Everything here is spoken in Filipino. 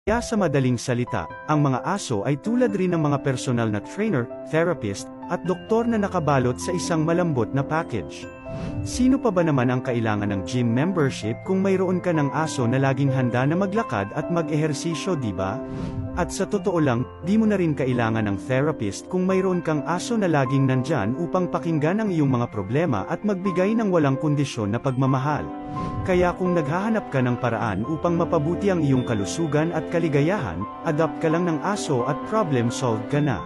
Kaya sa madaling salita, ang mga aso ay tulad rin ng mga personal na trainer, therapist, at doktor na nakabalot sa isang malambot na package. Sino pa ba naman ang kailangan ng gym membership kung mayroon ka ng aso na laging handa na maglakad at mag-ehersisyo, di ba? At sa totoo lang, di mo na rin kailangan ng therapist kung mayroon kang aso na laging nandyan upang pakinggan ang iyong mga problema at magbigay ng walang kondisyon na pagmamahal. Kaya kung naghahanap ka ng paraan upang mapabuti ang iyong kalusugan at kaligayahan, adopt ka lang ng aso at problem solved ka na.